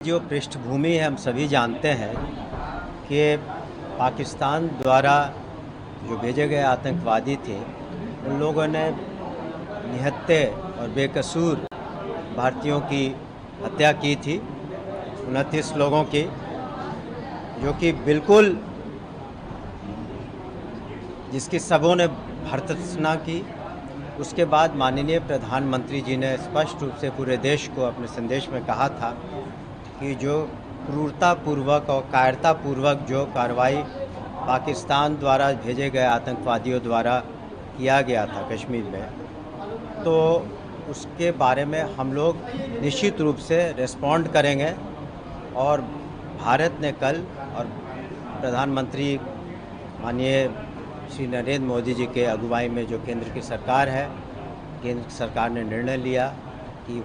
जो पृष्ठभूमि है हम सभी जानते हैं कि पाकिस्तान द्वारा जो भेजे गए आतंकवादी थे उन लोगों ने निहत्थे और बेकसूर भारतीयों की हत्या की थी। 29 लोगों की, जो कि बिल्कुल जिसकी सबों ने भर्त्सना की। उसके बाद माननीय प्रधानमंत्री जी ने स्पष्ट रूप से पूरे देश को अपने संदेश में कहा था कि जो क्रूरतापूर्वक और कायरतापूर्वक जो कार्रवाई पाकिस्तान द्वारा भेजे गए आतंकवादियों द्वारा किया गया था कश्मीर में, तो उसके बारे में हम लोग निश्चित रूप से रिस्पॉन्ड करेंगे। और भारत ने कल और प्रधानमंत्री माननीय श्री नरेंद्र मोदी जी के अगुवाई में जो केंद्र की सरकार है, केंद्र सरकार ने निर्णय लिया कि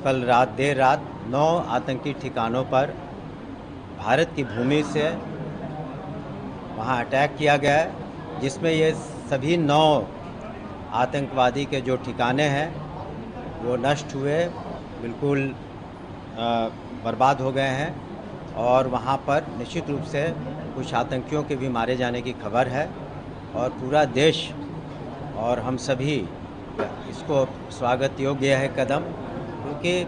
कल देर रात 9 आतंकी ठिकानों पर भारत की भूमि से वहां अटैक किया गया है, जिसमें ये सभी 9 आतंकवादी के जो ठिकाने हैं वो नष्ट हुए, बिल्कुल बर्बाद हो गए हैं। और वहाँ पर निश्चित रूप से कुछ आतंकियों के भी मारे जाने की खबर है। और पूरा देश और हम सभी इसको स्वागत योग्य है कदम, क्योंकि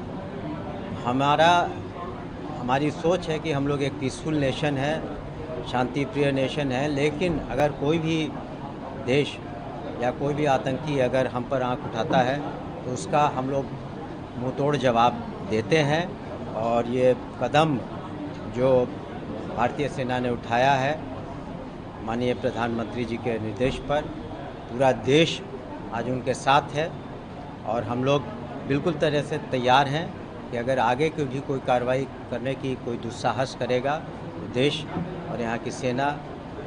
हमारी सोच है कि हम लोग एक पीसफुल नेशन है, शांति प्रिय नेशन है। लेकिन अगर कोई भी देश या कोई भी आतंकी अगर हम पर आंख उठाता है तो उसका हम लोग मुंहतोड़ जवाब देते हैं। और ये कदम जो भारतीय सेना ने उठाया है माननीय प्रधानमंत्री जी के निर्देश पर, पूरा देश आज उनके साथ है। और हम लोग बिल्कुल तरह से तैयार हैं कि अगर आगे की भी कोई कार्रवाई करने की कोई दुस्साहस करेगा तो देश और यहाँ की सेना,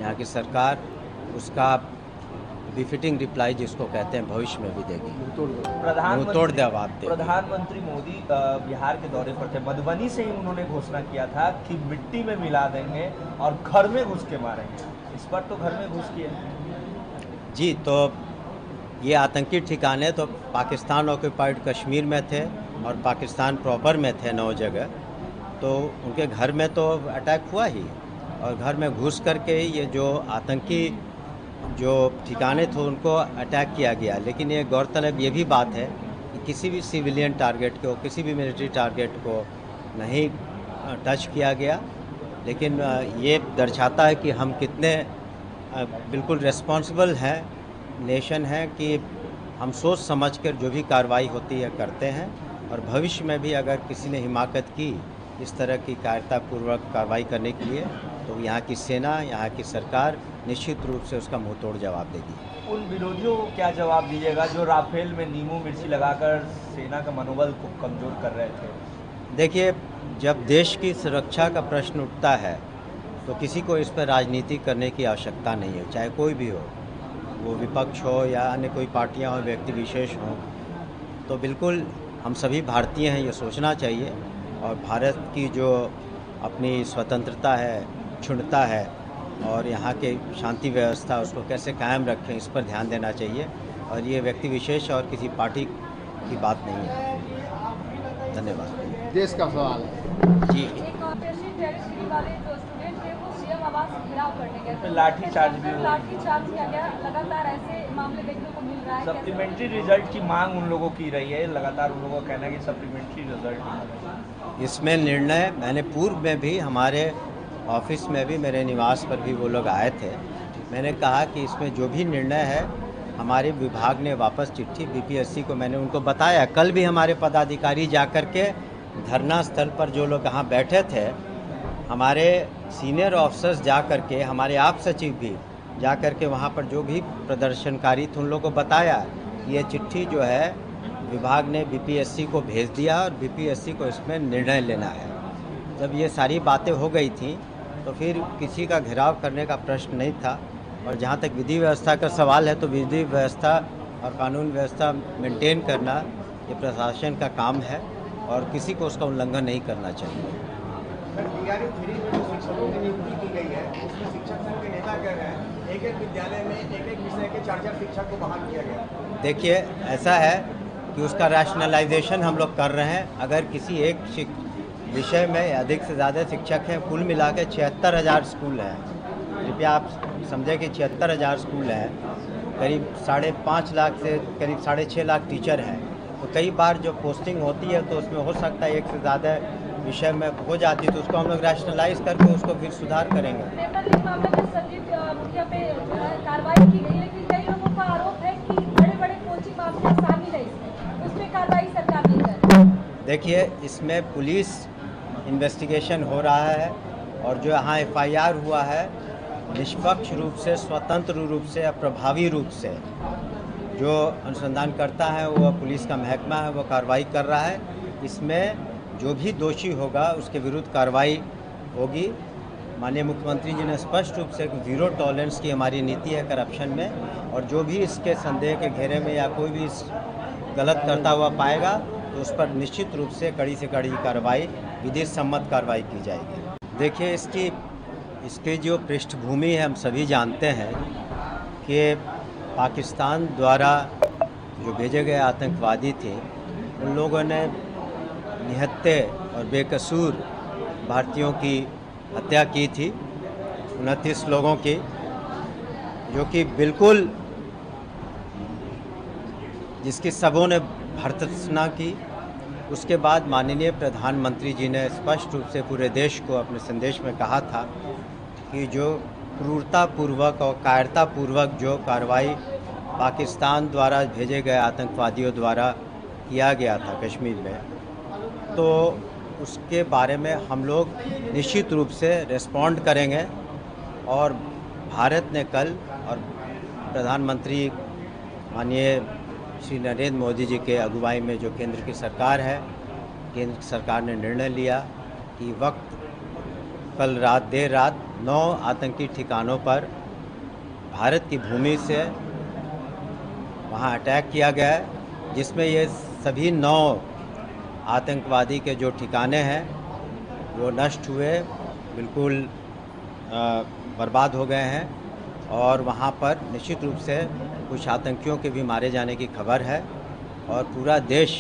यहाँ की सरकार उसका बिफिटिंग रिप्लाई जिसको कहते हैं भविष्य में भी देगी, मुंहतोड़ जवाब देगी। प्रधानमंत्री मोदी बिहार के दौरे पर थे। मधुबनी से ही उन्होंने घोषणा किया था कि मिट्टी में मिला देंगे और घर में घुस के मारेंगे। इस पर तो घर में घुस किए जी। तो ये आतंकी ठिकाने तो पाकिस्तान ऑक्यूपाइड कश्मीर में थे और पाकिस्तान प्रॉपर में थे 9 जगह। तो उनके घर में तो अटैक हुआ ही, और घर में घुस करके ये जो आतंकी जो ठिकाने थे उनको अटैक किया गया। लेकिन ये गौरतलब ये भी बात है कि किसी भी सिविलियन टारगेट को, किसी भी मिलिट्री टारगेट को नहीं टच किया गया। लेकिन ये दर्शाता है कि हम कितने बिल्कुल रिस्पॉन्सिबल हैं, नेशन है, कि हम सोच समझकर जो भी कार्रवाई होती है करते हैं। और भविष्य में भी अगर किसी ने हिमाकत की इस तरह की कायरतापूर्वक कार्रवाई करने के लिए, तो यहाँ की सेना, यहाँ की सरकार निश्चित रूप से उसका मुंहतोड़ जवाब देगी। उन विरोधियों को क्या जवाब दीजिएगा जो राफेल में नींबू मिर्ची लगाकर सेना का मनोबल को कमज़ोर कर रहे थे? देखिए, जब देश की सुरक्षा का प्रश्न उठता है तो किसी को इस पर राजनीति करने की आवश्यकता नहीं है, चाहे कोई भी हो, वो विपक्ष हो या अन्य कोई पार्टियां हो, व्यक्ति विशेष हों। तो बिल्कुल हम सभी भारतीय हैं, ये सोचना चाहिए। और भारत की जो अपनी स्वतंत्रता है, अखंडता है, और यहाँ के शांति व्यवस्था उसको कैसे कायम रखें, इस पर ध्यान देना चाहिए। और ये व्यक्ति विशेष और किसी पार्टी की बात नहीं है। धन्यवाद। देश का सवाल है जी। लाठीचार्ज भी किया गया, लगातार ऐसे मामले देखने को मिल रहा है। सप्लीमेंट्री रिजल्ट की मांग उन लोगों की रही है, लगातार उन लोगों का कहना है कि सप्लीमेंट्री रिजल्ट। इसमें निर्णय मैंने पूर्व में भी हमारे ऑफिस में भी, मेरे निवास पर भी वो लोग आए थे। मैंने कहा कि इसमें जो भी निर्णय है, हमारे विभाग ने वापस चिट्ठी बीपीएससी को मैंने उनको बताया। कल भी हमारे पदाधिकारी जाकर के धरना स्थल पर जो लोग यहाँ बैठे थे, हमारे सीनियर ऑफिसर्स जा कर के, हमारे आप सचिव भी जा कर के वहाँ पर जो भी प्रदर्शनकारी थे उन लोगों को बताया कि ये चिट्ठी जो है विभाग ने बीपीएससी को भेज दिया और बीपीएससी को इसमें निर्णय लेना है। जब ये सारी बातें हो गई थी तो फिर किसी का घेराव करने का प्रश्न नहीं था। और जहाँ तक विधि व्यवस्था का सवाल है, तो विधि व्यवस्था और कानून व्यवस्था मेंटेन करना ये प्रशासन का काम है और किसी को उसका उल्लंघन नहीं करना चाहिए। शिक्षकों की नियुक्ति की गई है, उसमें शिक्षक संघ के नेता कह रहे हैं एक विद्यालय में एक विषय के 4 शिक्षक को बहाल किया गया। देखिए, ऐसा है कि उसका रैशनलाइजेशन हम लोग कर रहे हैं। अगर किसी एक विषय में अधिक से ज़्यादा शिक्षक हैं। कुल मिला के 76,000 स्कूल हैं। कृपया आप समझें कि 76,000 स्कूल हैं, करीब 5.5 लाख से करीब 6.5 लाख टीचर हैं। तो कई बार जो पोस्टिंग होती है तो उसमें हो सकता है एक से ज़्यादा विषय में हो जाती है, तो उसको हम लोग रैशनलाइज करके उसको फिर सुधार करेंगे। पेपर लीक मामले में संजीव मुखिया पे कार्रवाई की गई, लेकिन कई लोगों का आरोप है कि बड़े-बड़े कोचिंग माफिया शामिल है इसमें, उसमें कार्रवाई सरकार नहीं कर रही। देखिए, इसमें पुलिस इन्वेस्टिगेशन हो रहा है और जो यहाँ एफआईआर हुआ है, निष्पक्ष रूप से, स्वतंत्र रूप से या प्रभावी रूप से जो अनुसंधान करता है वो पुलिस का महकमा है, वो कार्रवाई कर रहा है। इसमें जो भी दोषी होगा उसके विरुद्ध कार्रवाई होगी। माननीय मुख्यमंत्री जी ने स्पष्ट रूप से ज़ीरो टॉलरेंस की हमारी नीति है करप्शन में, और जो भी इसके संदेह के घेरे में या कोई भी इस गलत करता हुआ पाएगा तो उस पर निश्चित रूप से कड़ी से कड़ी कार्रवाई, विधि सम्मत कार्रवाई की जाएगी। देखिए, इसकी जो पृष्ठभूमि है हम सभी जानते हैं कि पाकिस्तान द्वारा जो भेजे गए आतंकवादी थे, उन लोगों ने निहत्थे और बेकसूर भारतीयों की हत्या की थी, 29 लोगों की, जो कि बिल्कुल जिसकी सबों ने भर्त्सना की। उसके बाद माननीय प्रधानमंत्री जी ने स्पष्ट रूप से पूरे देश को अपने संदेश में कहा था कि जो क्रूरतापूर्वक और कायरतापूर्वक जो कार्रवाई पाकिस्तान द्वारा भेजे गए आतंकवादियों द्वारा किया गया था कश्मीर में, तो उसके बारे में हम लोग निश्चित रूप से रिस्पॉन्ड करेंगे। और भारत ने कल, और प्रधानमंत्री माननीय श्री नरेंद्र मोदी जी के अगुवाई में जो केंद्र की सरकार है, केंद्र सरकार ने निर्णय लिया कि कल देर रात 9 आतंकी ठिकानों पर भारत की भूमि से वहां अटैक किया गया है, जिसमें ये सभी 9 आतंकवादी के जो ठिकाने हैं वो नष्ट हुए, बिल्कुल बर्बाद हो गए हैं। और वहाँ पर निश्चित रूप से कुछ आतंकियों के भी मारे जाने की खबर है, और पूरा देश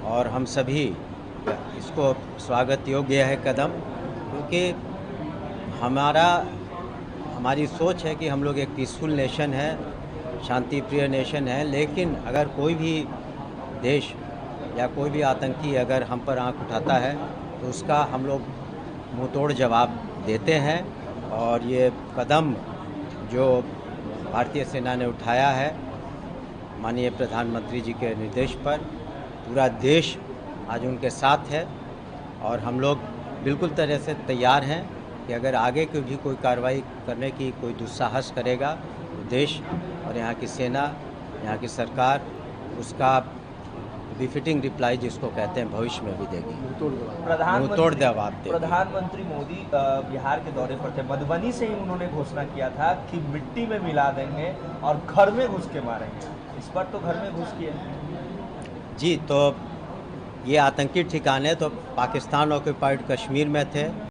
और हम सभी इसको स्वागत योग्य है कदम, क्योंकि हमारी सोच है कि हम लोग एक पीसफुल नेशन है, शांति प्रिय नेशन है। लेकिन अगर कोई भी देश या कोई भी आतंकी अगर हम पर आंख उठाता है तो उसका हम लोग मुंह तोड़ जवाब देते हैं। और ये कदम जो भारतीय सेना ने उठाया है माननीय प्रधानमंत्री जी के निर्देश पर, पूरा देश आज उनके साथ है, और हम लोग बिल्कुल तरह से तैयार हैं कि अगर आगे की भी कोई कार्रवाई करने की कोई दुस्साहस करेगा तो देश और यहाँ की सेना, यहाँ की सरकार उसका बिफिटिंग रिप्लाई जिसको कहते हैं भविष्य में भी देगी, मुंहतोड़ जवाब देगी। प्रधानमंत्री मोदी बिहार के दौरे पर थे, मधुबनी से ही उन्होंने घोषणा किया था कि मिट्टी में मिला देंगे और घर में घुस के मारेंगे। इस पर तो घर में घुस किए जी, तो ये आतंकी ठिकाने तो पाकिस्तान ऑक्युपाइड कश्मीर में थे।